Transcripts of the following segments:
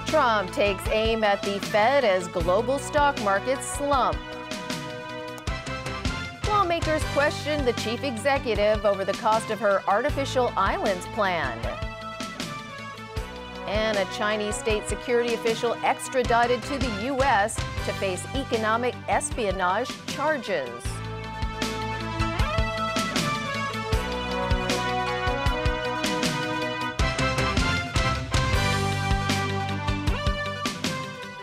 Trump takes aim at the Fed as global stock markets slump. Lawmakers question the chief executive over the cost of her artificial islands plan. And a Chinese state security official extradited to the U.S. to face economic espionage charges.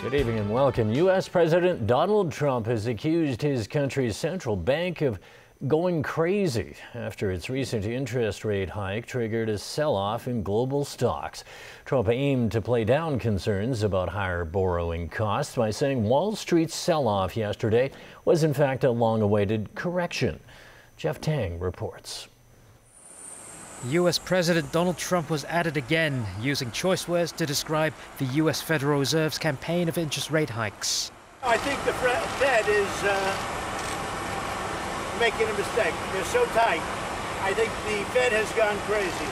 Good evening and welcome. U.S. President Donald Trump has accused his country's central bank of going crazy after its recent interest rate hike triggered a sell-off in global stocks. Trump aimed to play down concerns about higher borrowing costs by saying Wall Street's sell-off yesterday was in fact a long-awaited correction. Jeff Tang reports. U.S. President Donald Trump was at it again, using choice words to describe the U.S. Federal Reserve's campaign of interest rate hikes. I think the Fed is making a mistake. They're so tight. I think the Fed has gone crazy.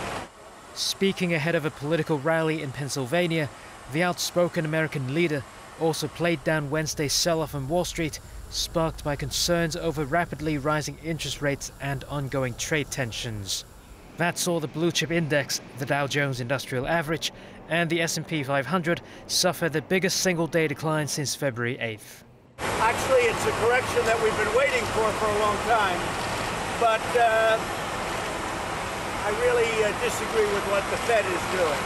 Speaking ahead of a political rally in Pennsylvania, the outspoken American leader also played down Wednesday's sell-off on Wall Street, sparked by concerns over rapidly rising interest rates and ongoing trade tensions. That saw the blue chip index, the Dow Jones Industrial Average, and the S&P 500 suffer the biggest single-day decline since February 8th. Actually, it's a correction that we've been waiting for a long time, but I really disagree with what the Fed is doing.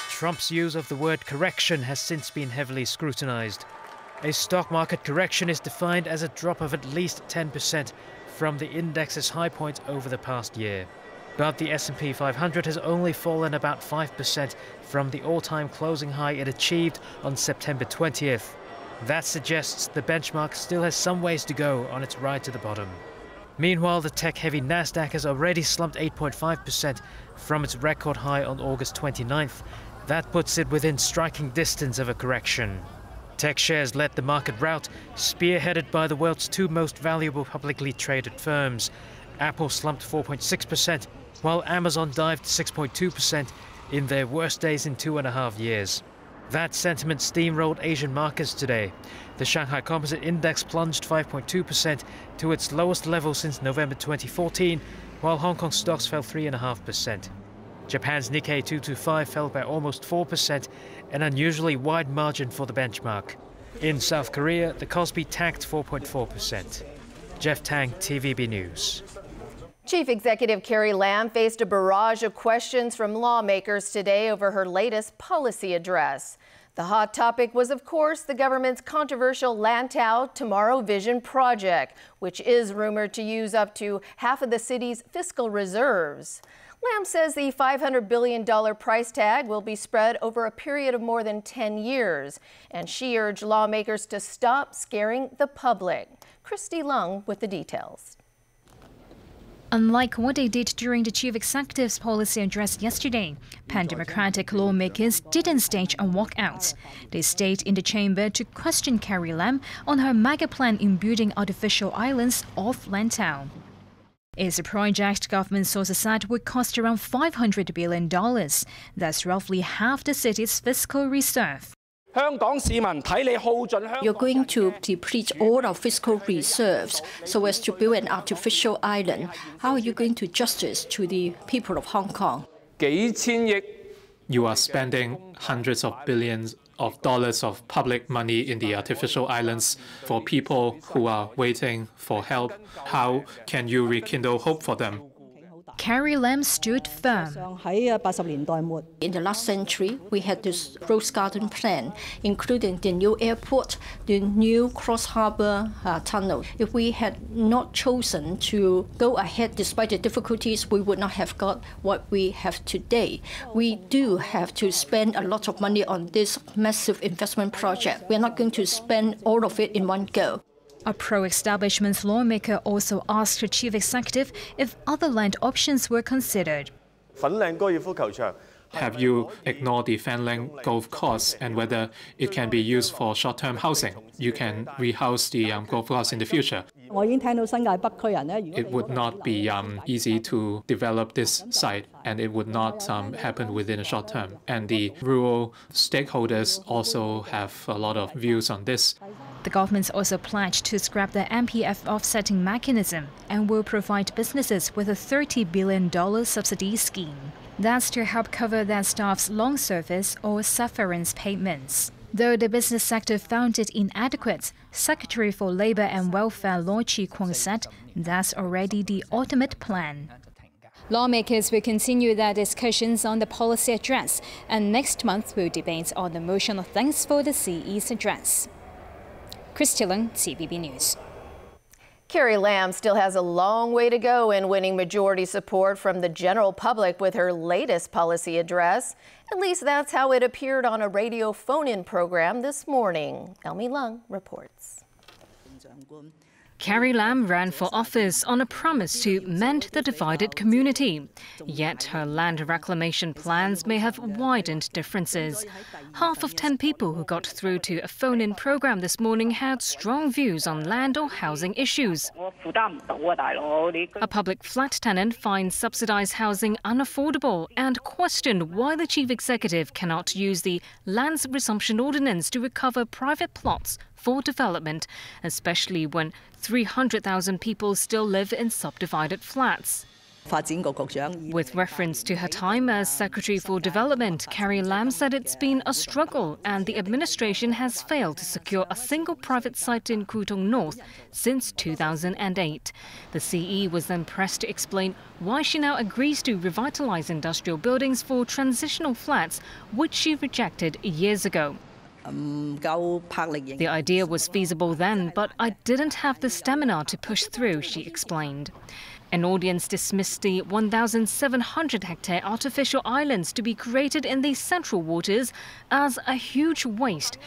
Trump's use of the word correction has since been heavily scrutinized. A stock market correction is defined as a drop of at least 10% from the index's high point over the past year. But the S&P 500 has only fallen about 5% from the all-time closing high it achieved on September 20th. That suggests the benchmark still has some ways to go on its ride to the bottom. Meanwhile, the tech-heavy Nasdaq has already slumped 8.5% from its record high on August 29th. That puts it within striking distance of a correction. Tech shares led the market rout, spearheaded by the world's two most valuable publicly traded firms. Apple slumped 4.6%, while Amazon dived 6.2% in their worst days in 2.5 years. That sentiment steamrolled Asian markets today. The Shanghai Composite Index plunged 5.2% to its lowest level since November 2014, while Hong Kong stocks fell 3.5%. Japan's Nikkei 225 fell by almost 4%, an unusually wide margin for the benchmark. In South Korea, the Kospi tanked 4.4%. Jeff Tang, TVB News. Chief Executive Carrie Lam faced a barrage of questions from lawmakers today over her latest policy address. The hot topic was, of course, the government's controversial Lantau Tomorrow Vision project, which is rumored to use up to half of the city's fiscal reserves. Lam says the $500 billion price tag will be spread over a period of more than 10 years, and she urged lawmakers to stop scaring the public. Christy Lung with the details. Unlike what they did during the chief executive's policy address yesterday, pan-democratic lawmakers didn't stage a walkout. They stayed in the chamber to question Carrie Lam on her mega plan in building artificial islands off Lantau. It's a project government sources said would cost around $500 billion. That's roughly half the city's fiscal reserve. You're going to deplete all our fiscal reserves so as to build an artificial island. How are you going to justice to the people of Hong Kong? You are spending hundreds of billions of dollars of public money in the artificial islands for people who are waiting for help. How can you rekindle hope for them? Carrie Lam stood firm. In the last century, we had this Rose Garden plan, including the new airport, the new cross-harbor tunnel. If we had not chosen to go ahead despite the difficulties, we would not have got what we have today. We do have to spend a lot of money on this massive investment project. We're not going to spend all of it in one go. A pro-establishment lawmaker also asked the chief executive if other land options were considered. Have you ignored the Fanling golf course and whether it can be used for short-term housing? You can rehouse the golf course in the future. It would not be easy to develop this site, and it would not happen within a short term. And the rural stakeholders also have a lot of views on this. The government's also pledged to scrap the MPF offsetting mechanism and will provide businesses with a $30 billion subsidy scheme. That's to help cover their staff's long service or severance payments. Though the business sector found it inadequate, Secretary for Labour and Welfare Law Chi Kwong said that's already the ultimate plan. Lawmakers will continue their discussions on the policy address, and next month will debate on the motion of thanks for the CE's address. Christy Leung, TVB News. Carrie Lam still has a long way to go in winning majority support from the general public with her latest policy address. At least that's how it appeared on a radio phone-in program this morning. Elmi Leung reports. Carrie Lam ran for office on a promise to mend the divided community. Yet her land reclamation plans may have widened differences. Half of 10 people who got through to a phone-in program this morning had strong views on land or housing issues. A public flat tenant finds subsidized housing unaffordable and questioned why the chief executive cannot use the Lands Resumption Ordinance to recover private plots for development, especially when 300,000 people still live in subdivided flats. With reference to her time as Secretary for Development, Carrie Lam said it's been a struggle and the administration has failed to secure a single private site in Kutong North since 2008. The CE was then pressed to explain why she now agrees to revitalize industrial buildings for transitional flats, which she rejected years ago. The idea was feasible then, but I didn't have the stamina to push through, she explained. An audience dismissed the 1,700-hectare artificial islands to be created in the central waters as a huge waste,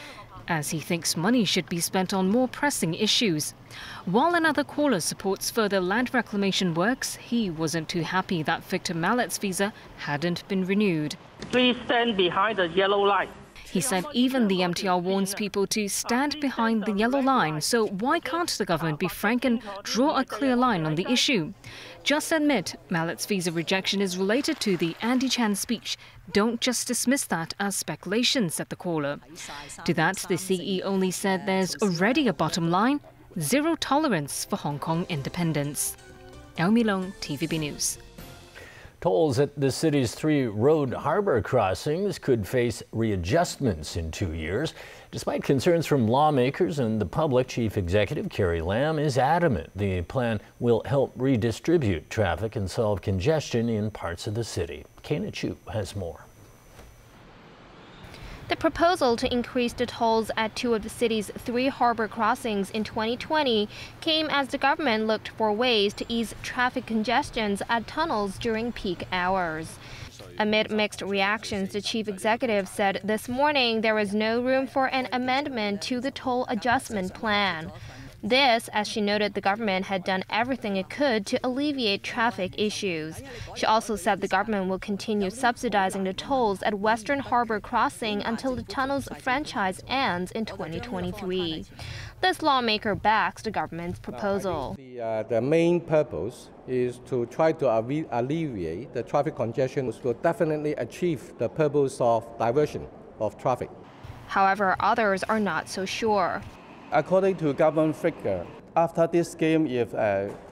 as he thinks money should be spent on more pressing issues. While another caller supports further land reclamation works, he wasn't too happy that Victor Mallet's visa hadn't been renewed. Please stand behind the yellow line. He said even the MTR warns people to stand behind the yellow line, so why can't the government be frank and draw a clear line on the issue? Just admit Mallet's visa rejection is related to the Andy Chan speech. Don't just dismiss that as speculation, said the caller. To that, the CE only said there's already a bottom line: zero tolerance for Hong Kong independence. Elmi Leung, TVB News. Tolls at the city's 3 road harbor crossings could face readjustments in 2 years. Despite concerns from lawmakers and the public, Chief Executive Carrie Lam is adamant the plan will help redistribute traffic and solve congestion in parts of the city. Kana Chu has more. The proposal to increase the tolls at 2 of the city's 3 harbor crossings in 2020 came as the government looked for ways to ease traffic congestions at tunnels during peak hours. Amid mixed reactions, the chief executive said this morning there was no room for an amendment to the toll adjustment plan. This, as she noted, the government had done everything it could to alleviate traffic issues. She also said the government will continue subsidizing the tolls at Western Harbor Crossing until the tunnel's franchise ends in 2023. This lawmaker backs the government's proposal. The main purpose is to try to alleviate the traffic congestion, which will definitely achieve the purpose of diversion of traffic. However, others are not so sure. According to government figure, after this scheme is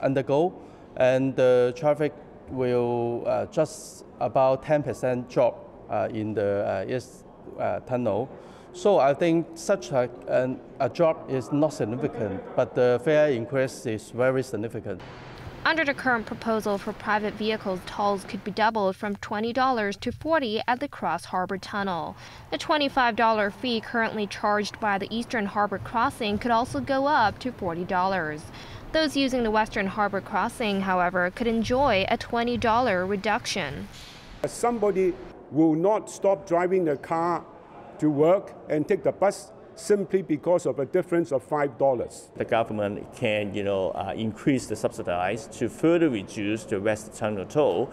undergo, and the traffic will just about 10% drop in the East Tunnel. So I think such a drop is not significant, but the fare increase is very significant. Under the current proposal for private vehicles, tolls could be doubled from $20 to $40 at the Cross Harbor Tunnel. The $25 fee currently charged by the Eastern Harbor Crossing could also go up to $40. Those using the Western Harbor Crossing, however, could enjoy a $20 reduction. Somebody will not stop driving the car to work and take the bus simply because of a difference of $5. The government can, increase the subsidies to further reduce the West Tunnel toll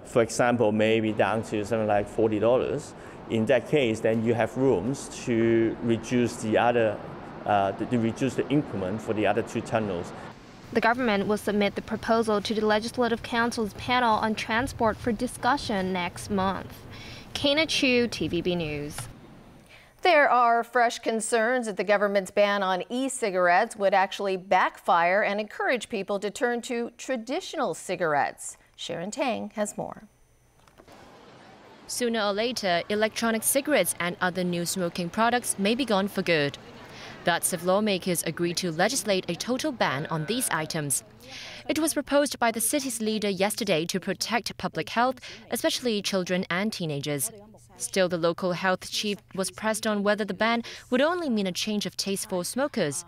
for example, maybe down to something like $40. In that case, then you have rooms to reduce the increment for the other two tunnels. The government will submit the proposal to the Legislative Council's panel on transport for discussion next month. Kana Chu, TVB News. There are fresh concerns that the government's ban on e-cigarettes would actually backfire and encourage people to turn to traditional cigarettes. Sharon Tang has more. Sooner or later, electronic cigarettes and other new smoking products may be gone for good. That's if lawmakers agree to legislate a total ban on these items. It was proposed by the city's leader yesterday to protect public health, especially children and teenagers. Still, the local health chief was pressed on whether the ban would only mean a change of taste for smokers.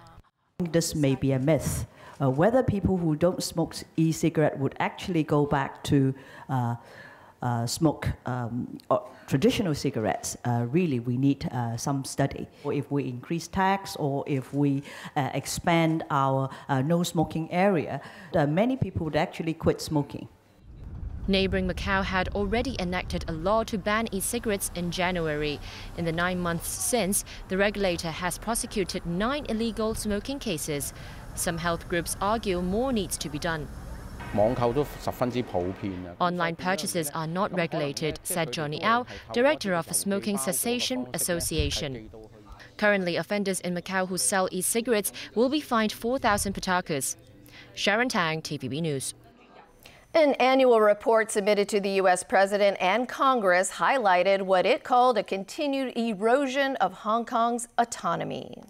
This may be a myth. Whether people who don't smoke e-cigarette would actually go back to smoke traditional cigarettes, really we need some study. Or if we increase tax or if we expand our no smoking area, many people would actually quit smoking. Neighbouring Macau had already enacted a law to ban e-cigarettes in January. In the 9 months since, the regulator has prosecuted 9 illegal smoking cases. Some health groups argue more needs to be done. Online purchases are not regulated, said Johnny Au, director of the Smoking Cessation Association. Currently, offenders in Macau who sell e-cigarettes will be fined 4,000 patakas. Sharon Tang, TVB News. An annual report submitted to the U.S. President and Congress highlighted what it called a continued erosion of Hong Kong's autonomy.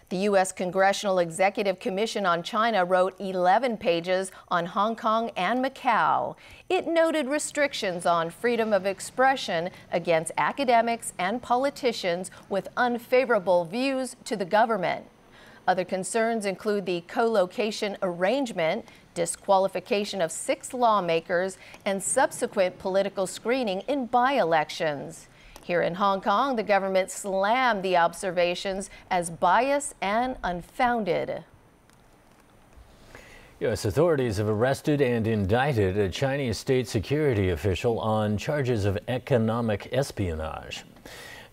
The U.S. Congressional Executive Commission on China wrote 11 pages on Hong Kong and Macau. It noted restrictions on freedom of expression against academics and politicians with unfavorable views to the government. Other concerns include the co-location arrangement, disqualification of 6 lawmakers, and subsequent political screening in by-elections. Here in Hong Kong, the government slammed the observations as biased and unfounded. U.S. authorities have arrested and indicted a Chinese state security official on charges of economic espionage.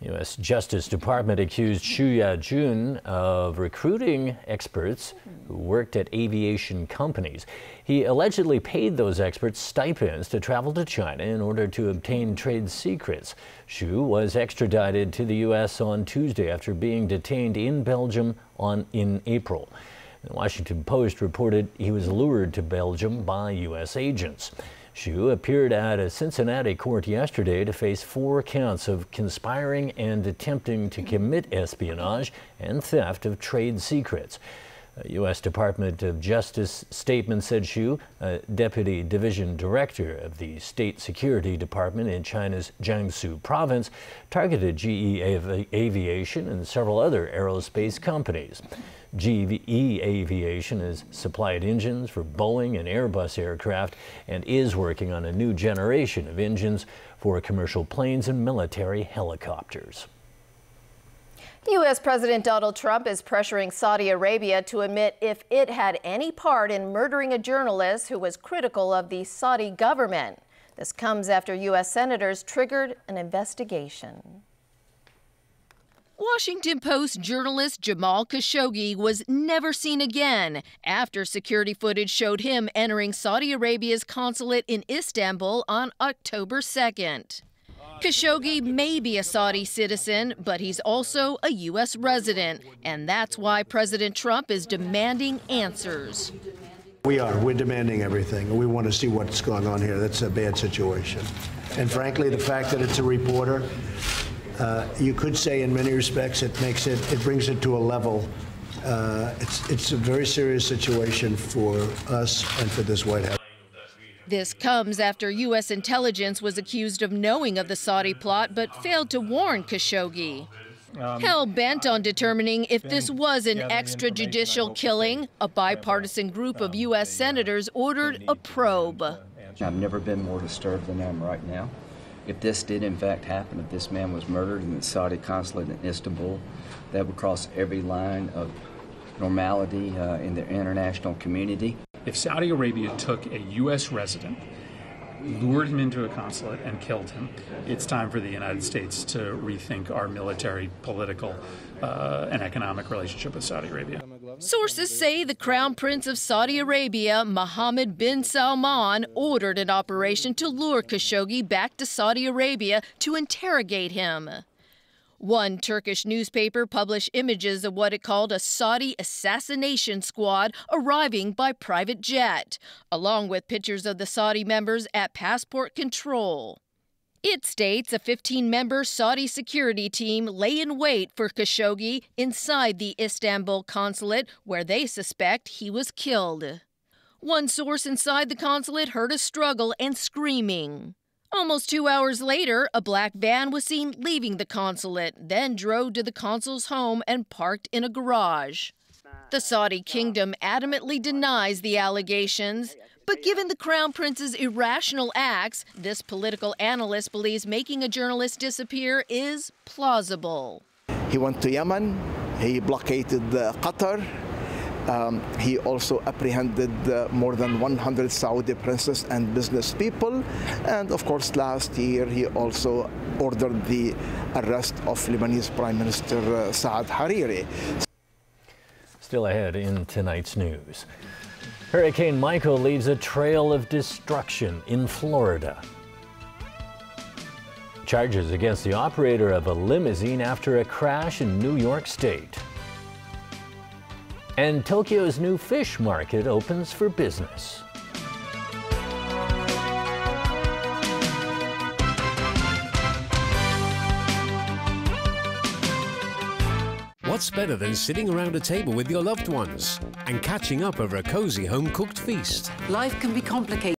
U.S. Justice Department accused Xu Yajun of recruiting experts who worked at aviation companies. He allegedly paid those experts stipends to travel to China in order to obtain trade secrets. Xu was extradited to the U.S. on Tuesday after being detained in Belgium in April. The Washington Post reported he was lured to Belgium by U.S. agents. Xu appeared at a Cincinnati court yesterday to face 4 counts of conspiring and attempting to commit espionage and theft of trade secrets. A U.S. Department of Justice statement said Xu, a deputy division director of the State Security Department in China's Jiangsu province, targeted GE Aviation and several other aerospace companies. GE Aviation has supplied engines for Boeing and Airbus aircraft and is working on a new generation of engines for commercial planes and military helicopters. U.S. President Donald Trump is pressuring Saudi Arabia to admit if it had any part in murdering a journalist who was critical of the Saudi government. This comes after U.S. senators triggered an investigation. Washington Post journalist Jamal Khashoggi was never seen again after security footage showed him entering Saudi Arabia's consulate in Istanbul on October 2nd. Khashoggi may be a Saudi citizen, but he's also a U.S. resident, and that's why President Trump is demanding answers. We're demanding everything. We want to see what's going on here. That's a bad situation. And frankly, the fact that it's a reporter, you could say in many respects it brings it to a level. It's a very serious situation for us and for this White House. This comes after U.S. intelligence was accused of knowing of the Saudi plot but failed to warn Khashoggi. Hell-bent on determining if this was an extrajudicial killing, a bipartisan group of U.S. senators ordered a probe. I've never been more disturbed than I am right now. If this did in fact happen, if this man was murdered in the Saudi consulate in Istanbul, that would cross every line of normality in the international community. If Saudi Arabia took a U.S. resident lured him into a consulate and killed him. It's time for the United States to rethink our military, political, and economic relationship with Saudi Arabia. Sources say the Crown Prince of Saudi Arabia, Mohammed bin Salman, ordered an operation to lure Khashoggi back to Saudi Arabia to interrogate him. One Turkish newspaper published images of what it called a Saudi assassination squad arriving by private jet, along with pictures of the Saudi members at passport control. It states a 15-member Saudi security team lay in wait for Khashoggi inside the Istanbul consulate, where they suspect he was killed. One source inside the consulate heard a struggle and screaming. Almost 2 hours later, a black van was seen leaving the consulate, then drove to the consul's home and parked in a garage. The Saudi kingdom adamantly denies the allegations, but given the Crown Prince's irrational acts, this political analyst believes making a journalist disappear is plausible. He went to Yemen, he blockaded Qatar. He also apprehended more than 100 Saudi princes and business people. And of course, last year, he also ordered the arrest of Lebanese Prime Minister Saad Hariri. Still ahead in tonight's news. Hurricane Michael leaves a trail of destruction in Florida. Charges against the operator of a limousine after a crash in New York State. And Tokyo's new fish market opens for business. What's better than sitting around a table with your loved ones and catching up over a cozy home-cooked feast? Life can be complicated.